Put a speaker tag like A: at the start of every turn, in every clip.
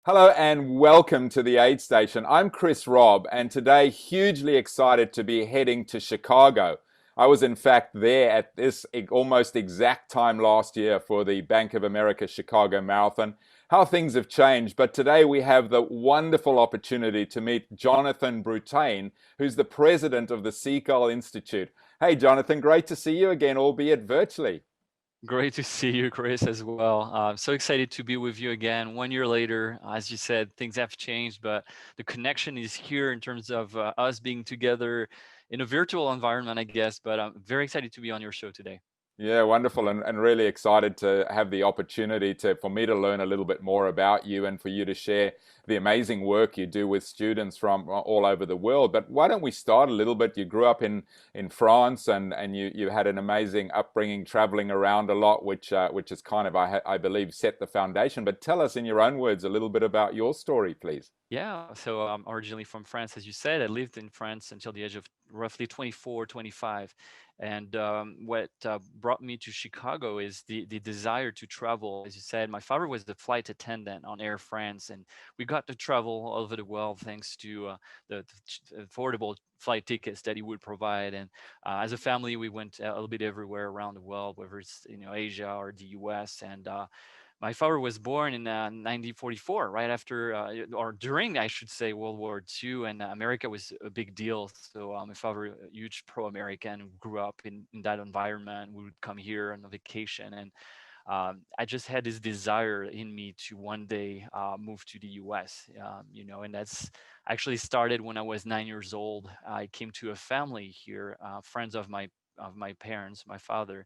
A: Hello and welcome to the Aid Station. I'm Chris Robb, and today hugely excited to be heading to Chicago. I was in fact there at this almost exact time last year for the Bank of America Chicago Marathon. How things have changed, but today we have the wonderful opportunity to meet Jonathan Broutin, who's the president of the Seagull Institute. Hey Jonathan, great to see you again, albeit virtually.
B: Great to see you, Chris, as well. I'm so excited to be with you again. 1 year later, as you said, things have changed, but the connection is here in terms of us being together in a virtual environment, I guess. But I'm very excited to be on your show today.
A: Yeah, wonderful, and really excited to have the opportunity for me to learn a little bit more about you and for you to share the amazing work you do with students from all over the world. But why don't we start a little bit? You grew up in France, and you had an amazing upbringing, traveling around a lot, which is kind of I believe set the foundation. But tell us in your own words a little bit about your story, please.
B: Yeah, so I'm originally from France, as you said. I lived in France until the age of roughly 24, 25. And what brought me to Chicago is the desire to travel. As you said, my father was the flight attendant on Air France, and we got to travel all over the world thanks to the affordable flight tickets that he would provide. And as a family, we went a little bit everywhere around the world, whether it's Asia or the US. And my father was born in 1944, right after or during, I should say, World War II, and America was a big deal. So my father, a huge pro-American, grew up in that environment. We would come here on a vacation, and I just had this desire in me to one day move to the U.S. And that's actually started when I was 9 years old. I came to a family here, friends of my parents, my father,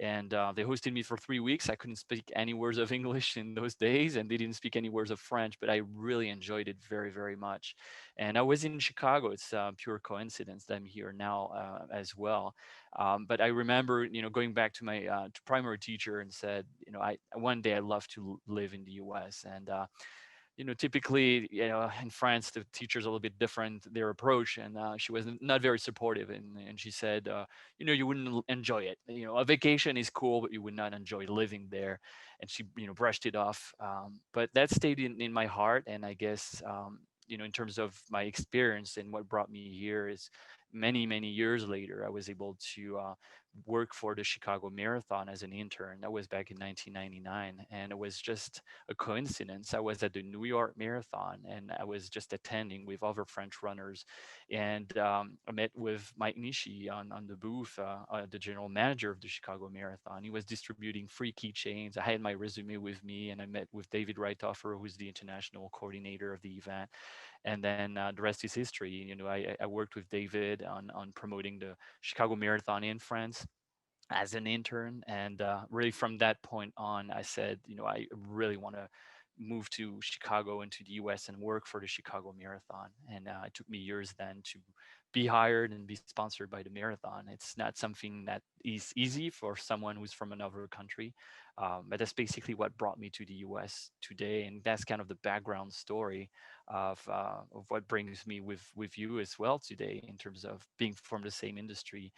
B: and they hosted me for 3 weeks. I couldn't speak any words of English in those days, and they didn't speak any words of French, but I really enjoyed it very, very much. And I was in Chicago. It's pure coincidence that I'm here now as well. But I remember, going back to my primary teacher and said, I one day I'd love to live in the U.S. And typically, in France, the teachers are a little bit different, their approach, and she was not very supportive. And she said, you wouldn't enjoy it. A vacation is cool, but you would not enjoy living there. And she, brushed it off. But that stayed in my heart. And I guess, in terms of my experience and what brought me here is many, many years later, I was able to work for the Chicago Marathon as an intern. That was back in 1999. And it was just a coincidence. I was at the New York Marathon, and I was just attending with other French runners. And I met with Mike Nishi on the booth, the general manager of the Chicago Marathon. He was distributing free keychains. I had my resume with me, and I met with David Reithofer, who's the international coordinator of the event. And then the rest is history. I worked with David on promoting the Chicago Marathon in France as an intern. And really from that point on, I said, I really want to move to Chicago and to the US and work for the Chicago Marathon. And it took me years then to be hired and be sponsored by the marathon. It's not something that is easy for someone who's from another country, but that's basically what brought me to the US today. And that's kind of the background story of what brings me with you as well today in terms of being from the same industry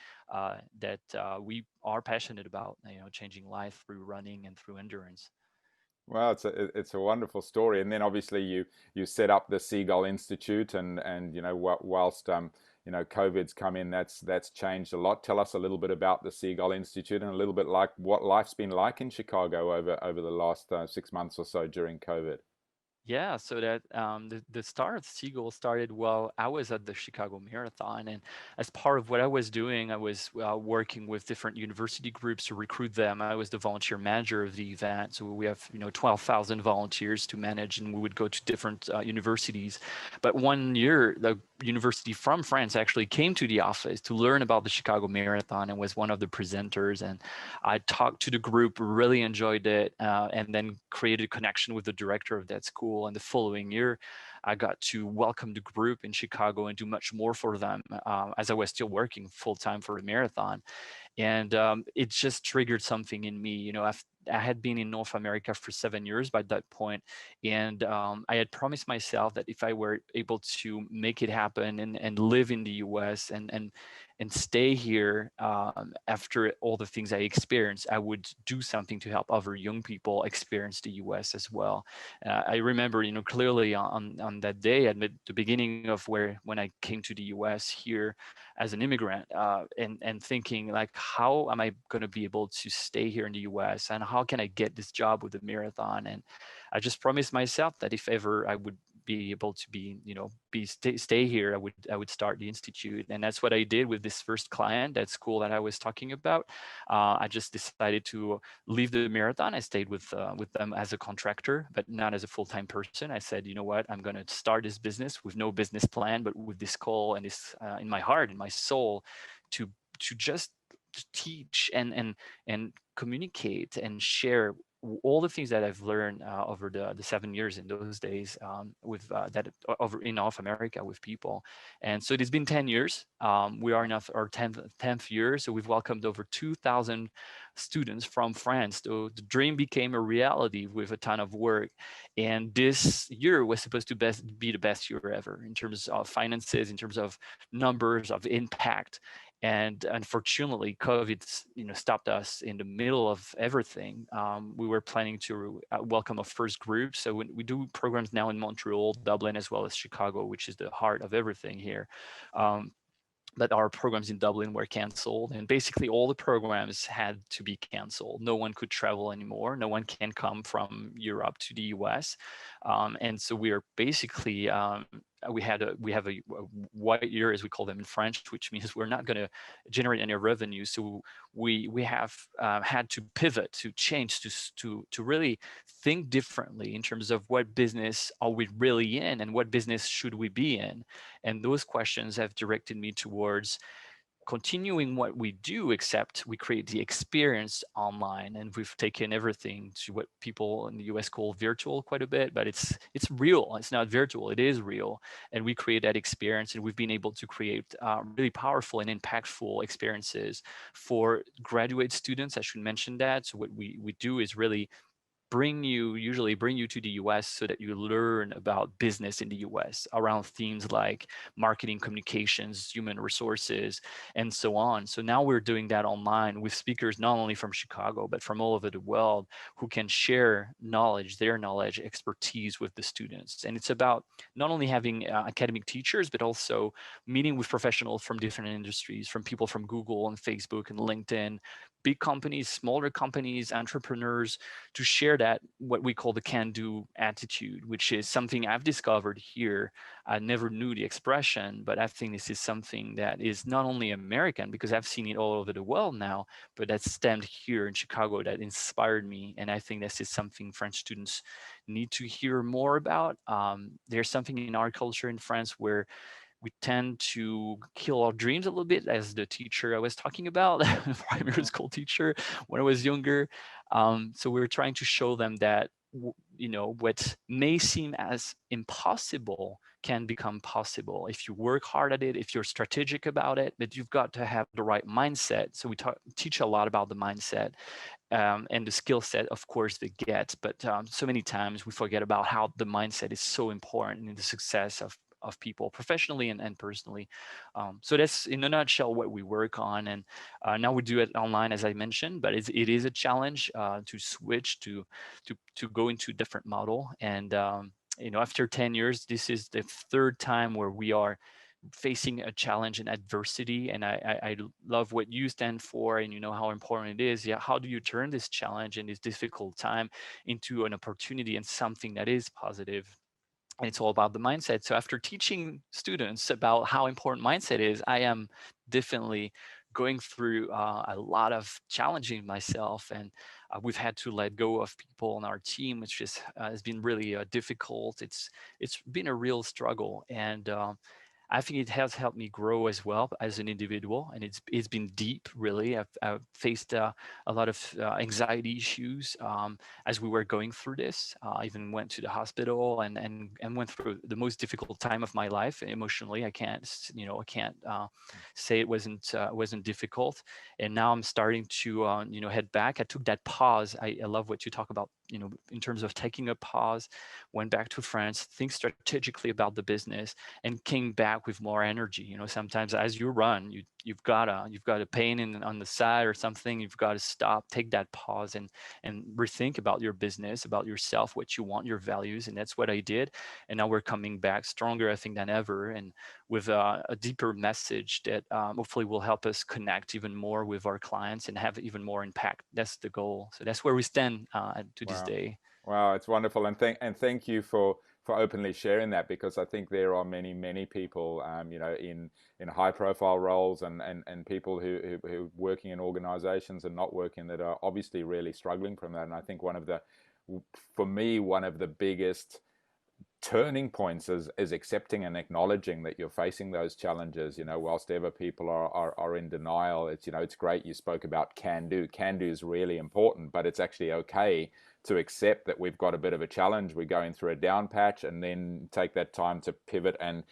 B: that we are passionate about, changing life through running and through endurance.
A: Well, it's a wonderful story, and then obviously you set up the Seagull Institute, and whilst COVID's come in, that's changed a lot. Tell us a little bit about the Seagull Institute and a little bit like what life's been like in Chicago over the last 6 months or so during COVID.
B: Yeah, so that the start of Seagull started while I was at the Chicago Marathon, and as part of what I was doing, I was working with different university groups to recruit them. I was the volunteer manager of the event, so we have 12,000 volunteers to manage, and we would go to different universities. But one year, the university from France actually came to the office to learn about the Chicago Marathon and was one of the presenters. And I talked to the group, really enjoyed it, and then created a connection with the director of that school. And the following year, I got to welcome the group in Chicago and do much more for them as I was still working full time for the marathon. And it just triggered something in me. I had been in North America for 7 years by that point, and I had promised myself that if I were able to make it happen and live in the U.S. and and stay here after all the things I experienced, I would do something to help other young people experience the US as well. I remember, clearly on that day at the beginning of when I came to the US here as an immigrant, and thinking like, how am I going to be able to stay here in the US, and how can I get this job with the marathon? And I just promised myself that if ever I would be able to be, stay here, I would start the institute. And that's what I did with this first client, that school that I was talking about. I just decided to leave the marathon. I stayed with them as a contractor, but not as a full-time person. I said, you know what, I'm going to start this business with no business plan, but with this call and this in my heart, in my soul, to just teach and communicate and share all the things that I've learned over the 7 years in those days, with that over in North America with people. And so it has been 10 years. We are in our 10th year. So we've welcomed over 2,000 students from France. So the dream became a reality with a ton of work. And this year was supposed to be the best year ever in terms of finances, in terms of numbers, of impact. And unfortunately, COVID, stopped us in the middle of everything. We were planning to welcome a first group. So we do programs now in Montreal, Dublin, as well as Chicago, which is the heart of everything here. Um, but our programs in Dublin were canceled, and basically all the programs had to be canceled. No one could travel anymore. No one can come from Europe to the US. And so we are basically, we have a white year, as we call them in French, which means we're not going to generate any revenue. So we have had to pivot, to change, to really think differently in terms of what business are we really in, and what business should we be in. And those questions have directed me towards continuing what we do, except we create the experience online. And we've taken everything to what people in the US call virtual quite a bit, but it's real. It's not virtual, it is real. And we create that experience, and we've been able to create really powerful and impactful experiences for graduate students. I should mention that. So what we do is really usually bring you to the US so that you learn about business in the US around themes like marketing, communications, human resources, and so on. So now we're doing that online with speakers not only from Chicago, but from all over the world, who can share knowledge, their knowledge, expertise with the students. And it's about not only having academic teachers, but also meeting with professionals from different industries, from people from Google and Facebook and LinkedIn, big companies, smaller companies, entrepreneurs, to share that, what we call the can-do attitude, which is something I've discovered here. I never knew the expression, but I think this is something that is not only American, because I've seen it all over the world now, but that stemmed here in Chicago, that inspired me. And I think this is something French students need to hear more about. There's something in our culture in France where we tend to kill our dreams a little bit, as the teacher I was talking about, primary school teacher, when I was younger. So we're trying to show them that, what may seem as impossible can become possible if you work hard at it, if you're strategic about it, but you've got to have the right mindset. So we teach a lot about the mindset, and the skill set, of course, they get. But so many times we forget about how the mindset is so important in the success of people professionally and personally. So that's in a nutshell what we work on. And now we do it online, as I mentioned, but it is a challenge to switch to go into a different model. And after 10 years, this is the third time where we are facing a challenge and adversity. And I love what you stand for, and you know how important it is. Yeah, how do you turn this challenge and this difficult time into an opportunity and something that is positive? And it's all about the mindset. So after teaching students about how important mindset is, I am definitely going through a lot of challenging myself, and we've had to let go of people on our team, which has been really difficult. It's been a real struggle, and I think it has helped me grow as well as an individual, and it's been deep. Really, I've faced a lot of anxiety issues as we were going through this. I even went to the hospital and went through the most difficult time of my life emotionally. I can't say it wasn't difficult. And now I'm starting to head back. I took that pause. I love what you talk about in terms of taking a pause, went back to France, think strategically about the business, and came back with more energy. Sometimes as you run, you've got a pain on the side or something. You've got to stop, take that pause, and rethink about your business, about yourself, what you want, your values, and that's what I did. And now we're coming back stronger, I think, than ever, and with a deeper message that hopefully will help us connect even more with our clients and have even more impact. That's the goal. So that's where we stand to this
A: Wow.
B: day.
A: Wow, it's wonderful, and thank you for openly sharing that, because I think there are many people, in high profile roles, and people who working in organizations and not working, that are obviously really struggling from that. And I think for me, one of the biggest turning points is accepting and acknowledging that you're facing those challenges. Whilst ever people are in denial, it's great you spoke about can do. Can do is really important, but it's actually okay to accept that we've got a bit of a challenge, we're going through a down patch, and then take that time to pivot and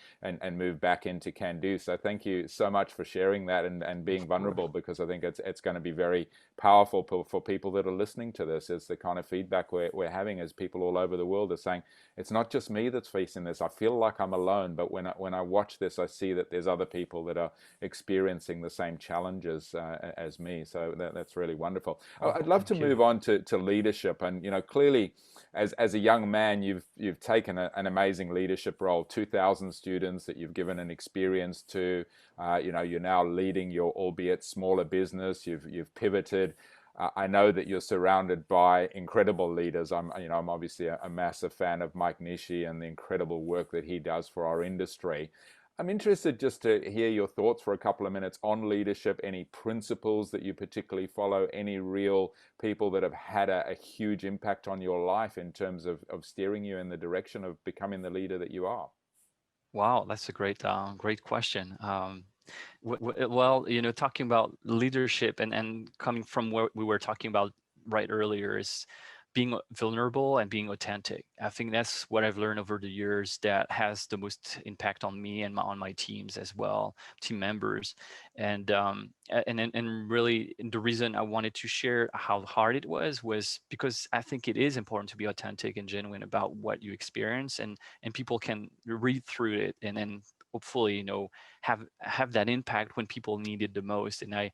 A: move back into can do. So thank you so much for sharing that, and being
B: Of course.
A: vulnerable, because I think it's going to be very powerful for people that are listening to this. Is the kind of feedback we're having, as people all over the world are saying, it's not just me that's facing this. I feel like I'm alone, but when I watch this, I see that there's other people that are experiencing the same challenges as me. So that's really wonderful.
B: Oh,
A: I'd love to
B: thank you.
A: move on to leadership, and clearly, as a young man, you've taken an amazing leadership role. 2,000 students that you've given an experience to. You're now leading your, albeit smaller, business. You've pivoted. I know that you're surrounded by incredible leaders. I'm obviously a massive fan of Mike Nishi and the incredible work that he does for our industry. I'm interested just to hear your thoughts for a couple of minutes on leadership, any principles that you particularly follow, any real people that have had a huge impact on your life in terms of steering you in the direction of becoming the leader that you are.
B: Wow, that's a great question. Well, talking about leadership and coming from what we were talking about right earlier is being vulnerable and being authentic. I think that's what I've learned over the years that has the most impact on me and on my teams as well, team members. And really the reason I wanted to share how hard it was because I think it is important to be authentic and genuine about what you experience, and people can read through it and then hopefully have that impact when people need it the most. And I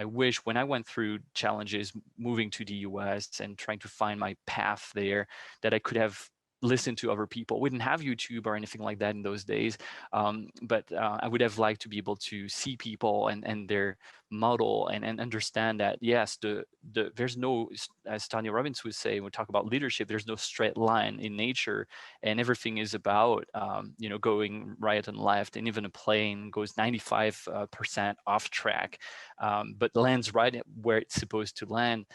B: wish when I went through challenges moving to the US and trying to find my path there, that I could have listened to other people. We didn't have YouTube or anything like that in those days, but I would have liked to be able to see people and their model and understand that yes, there's no, as Tanya Robbins would say, when we talk about leadership, there's no straight line in nature, and everything is about going right and left, and even a plane goes 95% off track, but lands right where it's supposed to land.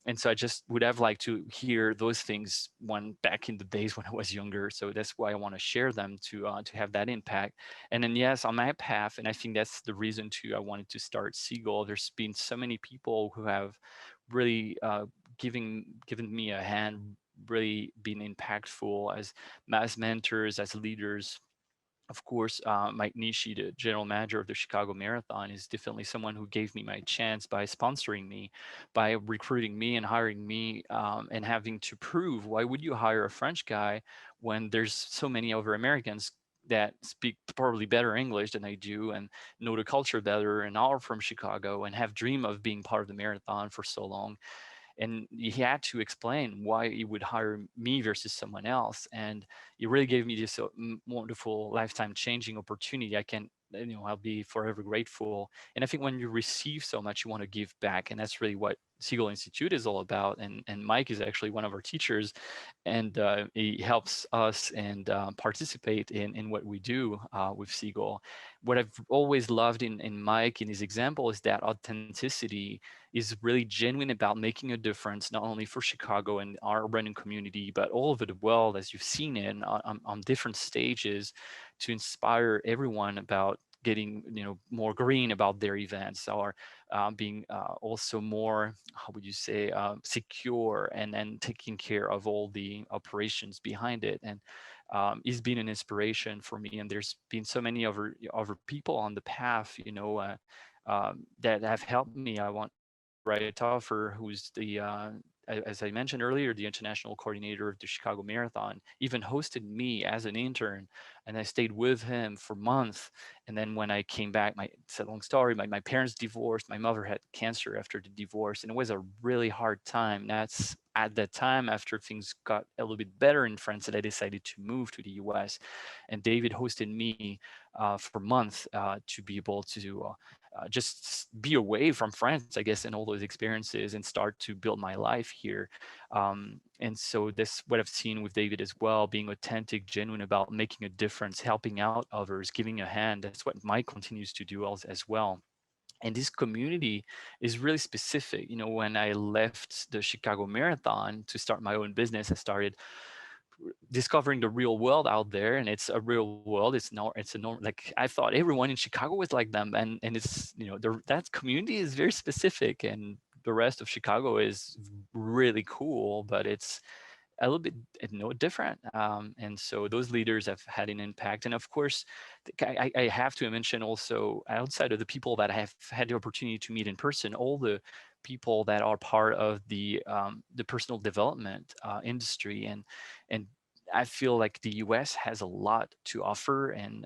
B: And so I just would have liked to hear those things when back in the days when I was younger. So that's why I want to share them to have that impact. And then yes, on my path, and I think that's the reason too I wanted to start Seagull. There's been so many people who have really given me a hand, really been impactful as mentors, as leaders. Of course, Mike Nishi, the general manager of the Chicago Marathon, is definitely someone who gave me my chance by sponsoring me, by recruiting me and hiring me, and having to prove why would you hire a French guy when there's so many other Americans that speak probably better English than I do and know the culture better and are from Chicago and have dreamed of being part of the marathon for so long. And he had to explain why he would hire me versus someone else. And it really gave me this wonderful lifetime changing opportunity. I'll be forever grateful. And I think when you receive so much, you want to give back, and that's really what Seagull Institute is all about. And Mike is actually one of our teachers, and he helps us and participate in what we do with Seagull. What I've always loved in Mike, in his example, is that authenticity is really genuine about making a difference, not only for Chicago and our running community, but all over the world, as you've seen it on different stages, to inspire everyone about getting more green about their events, or being also more, how would you say, secure, and taking care of all the operations behind it. And he's been an inspiration for me, and there's been so many other people on the path, that have helped me. I want Right Offer, who's the as I mentioned earlier, the international coordinator of the Chicago Marathon, even hosted me as an intern, and I stayed with him for months. And then when I came back, it's a long story. My parents divorced. My mother had cancer after the divorce, and it was a really hard time. That's at that time, after things got a little bit better in France, that I decided to move to the US. And David hosted me for months to be able to just be away from France, I guess, and all those experiences, and start to build my life here. And so this, what I've seen with David as well, being authentic, genuine about making a difference, helping out others, giving a hand. That's what Mike continues to do as well. And this community is really specific. When I left the Chicago Marathon to start my own business, I started discovering the real world out there, and it's a real world. It's a normal, like, I thought everyone in Chicago was like them, and it's, that community is very specific, and the rest of Chicago is really cool, but it's a little bit different. And so those leaders have had an impact. And of course, I have to mention also, outside of the people that I have had the opportunity to meet in person, all the people that are part of the personal development industry. And I feel like the US has a lot to offer, and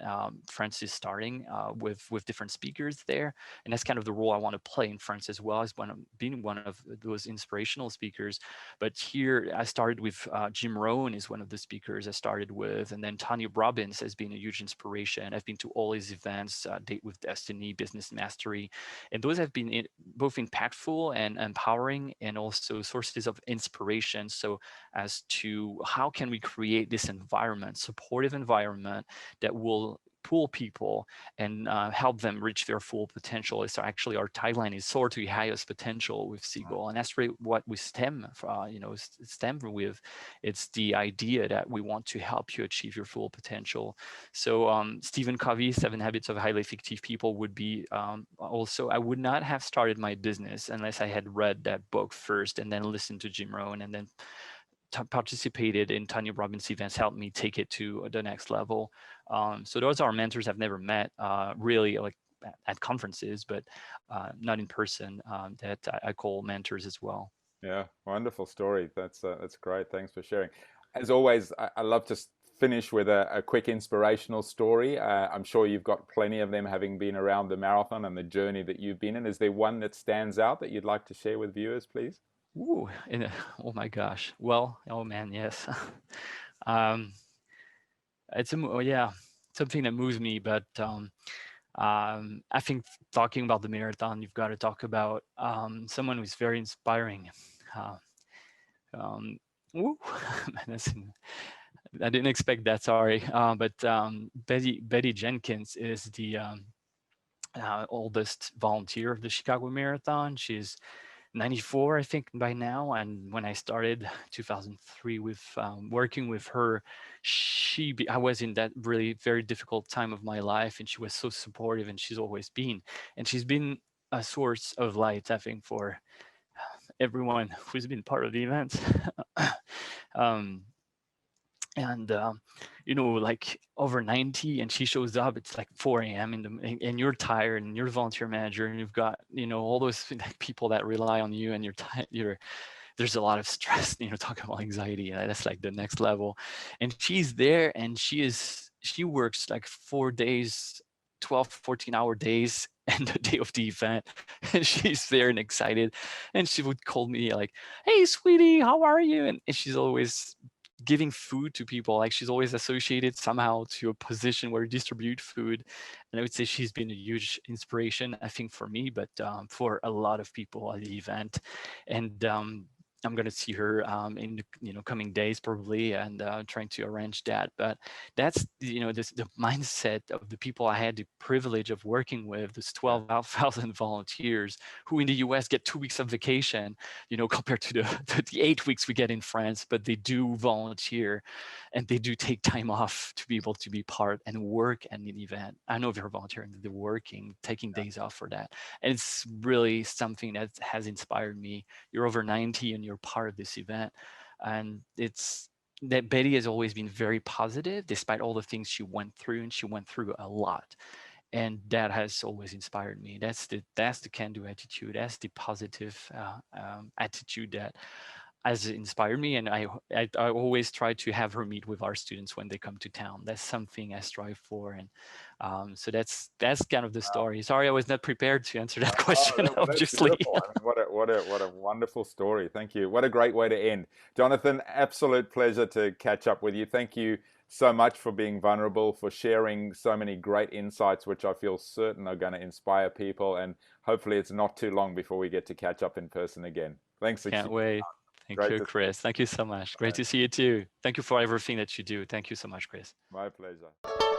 B: France is starting with different speakers there, and that's kind of the role I want to play in France as well, as being one of those inspirational speakers. But here I started with Jim Rohn is one of the speakers I started with, and then Tanya Robbins has been a huge inspiration. I've been to all his events, Date with Destiny, Business Mastery, and those have been both impactful and empowering, and also sources of inspiration. So as to how can we create this environment, supportive environment, that will pull people and help them reach their full potential. It's actually, our tagline is soar to your highest potential with Seagull, and that's really what we stem with. It's the idea that we want to help you achieve your full potential. So Stephen Covey, 7 Habits of Highly Effective People, would be also, I would not have started my business unless I had read that book first, and then listened to Jim Rohn, and then participated in Tanya Robbins events, helped me take it to the next level. So those are mentors I've never met, really, like at conferences, but not in person, that I call mentors as well.
A: Yeah, wonderful story. That's great. Thanks for sharing. As always, I love to finish with a quick inspirational story. I'm sure you've got plenty of them, having been around the marathon and the journey that you've been in. Is there one that stands out that you'd like to share with viewers, please?
B: Ooh, oh my gosh. Well, oh man, yes. um, yeah, something that moves me, but I think talking about the marathon, you've got to talk about someone who's very inspiring. Uh, um, woo, I didn't expect that. Sorry, but Betty Jenkins is the oldest volunteer of the Chicago Marathon. She's 94, I think, by now. And when I started 2003 with working with her, I was in that really very difficult time of my life, and she was so supportive, and she's always been. And she's been a source of light, I think, for everyone who's been part of the events. um, and like over 90, and she shows up, it's like 4 a.m. and you're tired, and you're a volunteer manager, and you've got all those people that rely on you, and there's a lot of stress, talking about anxiety, that's like the next level. And she's there, and she works like 4 days, 12 14-hour days, and the day of the event, and she's there and excited, and she would call me like, "Hey sweetie, how are you?" And she's always giving food to people. Like, she's always associated somehow to a position where you distribute food. And I would say she's been a huge inspiration, I think, for me, but for a lot of people at the event. And I'm going to see her in coming days probably, and trying to arrange that. But that's the mindset of the people I had the privilege of working with, this 12,000 volunteers who in the US get 2 weeks of vacation, compared to the 8 weeks we get in France. But they do volunteer, and they do take time off to be able to be part and work at an event. I know they're volunteering, they're working, taking days off for that. And it's really something that has inspired me. You're over 90 and you're part of this event. And it's that Betty has always been very positive despite all the things she went through, and she went through a lot. And that has always inspired me. That's the can-do attitude. That's the positive attitude that has inspired me, and I always try to have her meet with our students when they come to town. That's something I strive for, and so that's kind of the story. Sorry, I was not prepared to answer that question,
A: Well, that's
B: obviously.
A: beautiful. I mean, what a wonderful story. Thank you. What a great way to end. Jonathan, absolute pleasure to catch up with you. Thank you so much for being vulnerable, for sharing so many great insights, which I feel certain are going to inspire people. And hopefully it's not too long before we get to catch up in person again. Thanks
B: Can't
A: again.
B: wait. Thank
A: Great
B: you,
A: to see
B: Chris. Thank you so much. Great to see you too. Thank you for everything that you do. Thank you so much, Chris.
A: you. My pleasure.